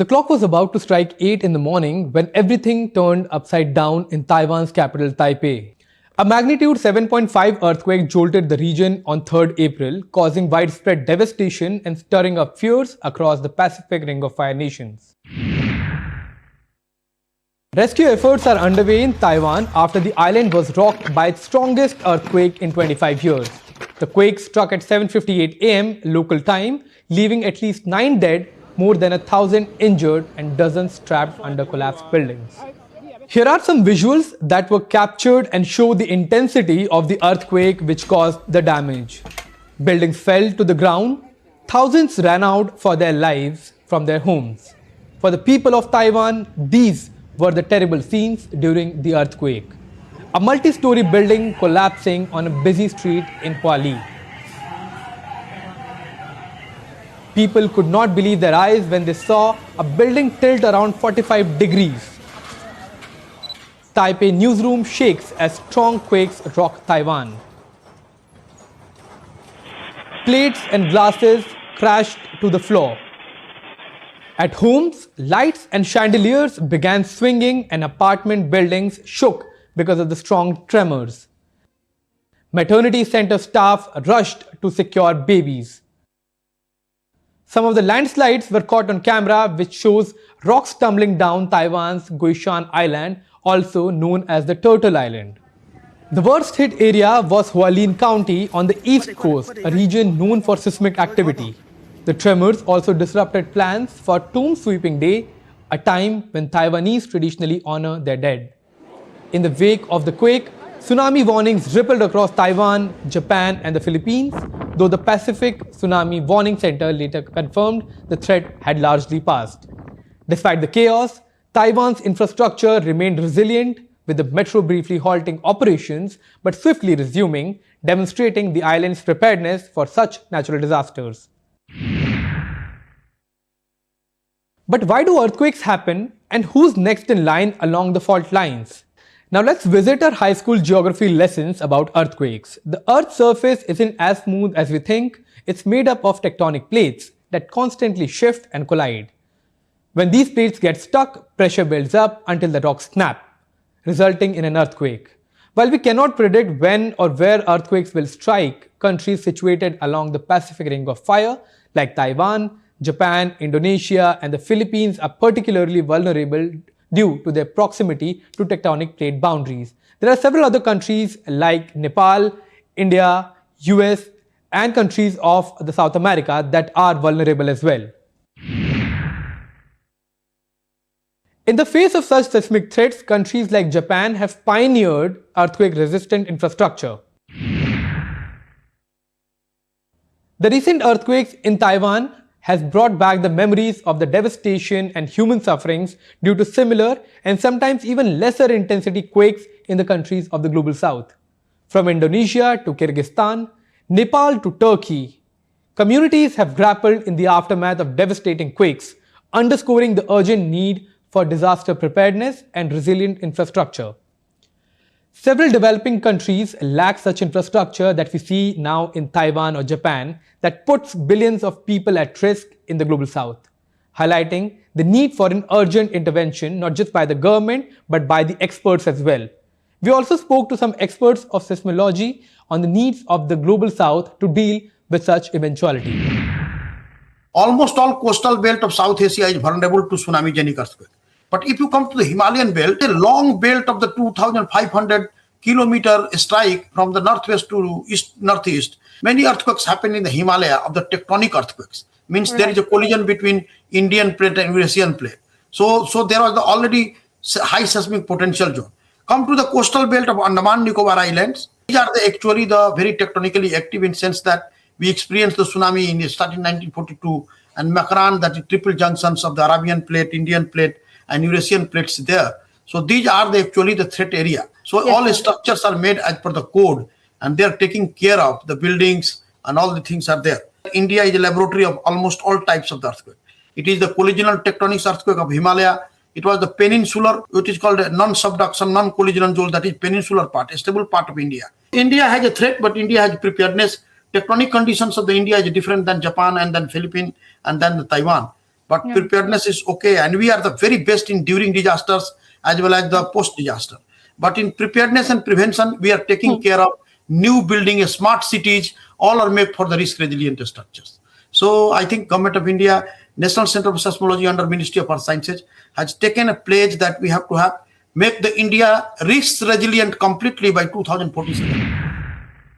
The clock was about to strike 8 in the morning when everything turned upside down in Taiwan's capital, Taipei. A magnitude 7.5 earthquake jolted the region on 3rd April, causing widespread devastation and stirring up fears across the Pacific Ring of Fire nations. Rescue efforts are underway in Taiwan after the island was rocked by its strongest earthquake in 25 years. The quake struck at 7:58 am local time, leaving at least 9 dead, more than 1,000 injured and dozens trapped under collapsed buildings. Here are some visuals that were captured and show the intensity of the earthquake which caused the damage. Buildings fell to the ground, thousands ran out for their lives from their homes. For the people of Taiwan, these were the terrible scenes during the earthquake. A multi-story building collapsing on a busy street in Huali. People could not believe their eyes when they saw a building tilt around 45 degrees. Taipei newsroom shakes as strong quakes rock Taiwan. Plates and glasses crashed to the floor. At homes, lights and chandeliers began swinging and apartment buildings shook because of the strong tremors. Maternity center staff rushed to secure babies. Some of the landslides were caught on camera, which shows rocks tumbling down Taiwan's Guishan Island, also known as the Turtle Island. The worst hit area was Hualien County on the east coast, a region known for seismic activity. The tremors also disrupted plans for Tomb Sweeping Day, a time when Taiwanese traditionally honor their dead. In the wake of the quake, tsunami warnings rippled across Taiwan, Japan and the Philippines, though the Pacific Tsunami Warning Center later confirmed the threat had largely passed. Despite the chaos, Taiwan's infrastructure remained resilient, with the metro briefly halting operations but swiftly resuming, demonstrating the island's preparedness for such natural disasters. But why do earthquakes happen, and who's next in line along the fault lines? Now let's visit our high school geography lessons about earthquakes. The Earth's surface isn't as smooth as we think. It's made up of tectonic plates that constantly shift and collide. When these plates get stuck, pressure builds up until the rocks snap, resulting in an earthquake. While we cannot predict when or where earthquakes will strike, countries situated along the Pacific Ring of Fire like Taiwan, Japan, Indonesia and the Philippines are particularly vulnerable due to their proximity to tectonic plate boundaries. There are several other countries like Nepal, India, US and countries of the South America that are vulnerable as well. In the face of such seismic threats, countries like Japan have pioneered earthquake-resistant infrastructure. The recent earthquakes in Taiwan has brought back the memories of the devastation and human sufferings due to similar and sometimes even lesser intensity quakes in the countries of the global south. From Indonesia to Kyrgyzstan, Nepal to Turkey, communities have grappled in the aftermath of devastating quakes, underscoring the urgent need for disaster preparedness and resilient infrastructure. Several developing countries lack such infrastructure that we see now in Taiwan or Japan that puts billions of people at risk in the global south, highlighting the need for an urgent intervention not just by the government but by the experts as well. We also spoke to some experts of seismology on the needs of the global south to deal with such eventuality. Almost all coastal belt of South Asia is vulnerable to tsunami-genic earthquake. But if you come to the Himalayan belt, a long belt of the 2,500 kilometer strike from the northwest to northeast, many earthquakes happen in the Himalaya of the tectonic earthquakes. Means there is a collision between Indian plate and Eurasian plate. So there was already high seismic potential zone. Come to the coastal belt of Andaman Nicobar Islands. These are actually the very tectonically active in sense that we experienced the tsunami in starting 1942 and Makran, that is triple junctions of the Arabian plate, Indian plate and Eurasian plates there. So these are actually the threat area. So yes, all structures are made as per the code and they are taking care of the buildings and all the things are there. India is a laboratory of almost all types of the earthquake. It is the collisional tectonics earthquake of Himalaya. It was the peninsular, which is called a non-subduction, non-collisional zone, that is peninsular part, a stable part of India. India has a threat, but India has preparedness. Tectonic conditions of the India is different than Japan and then Philippines and then the Taiwan. but preparedness is okay. And we are the very best in during disasters as well as the post-disaster. But in preparedness and prevention, we are taking care of new building, smart cities, all are made for the risk-resilient structures. So I think Government of India, National Center for Seismology under Ministry of Earth Sciences has taken a pledge that we have to make the India risk resilient completely by 2047.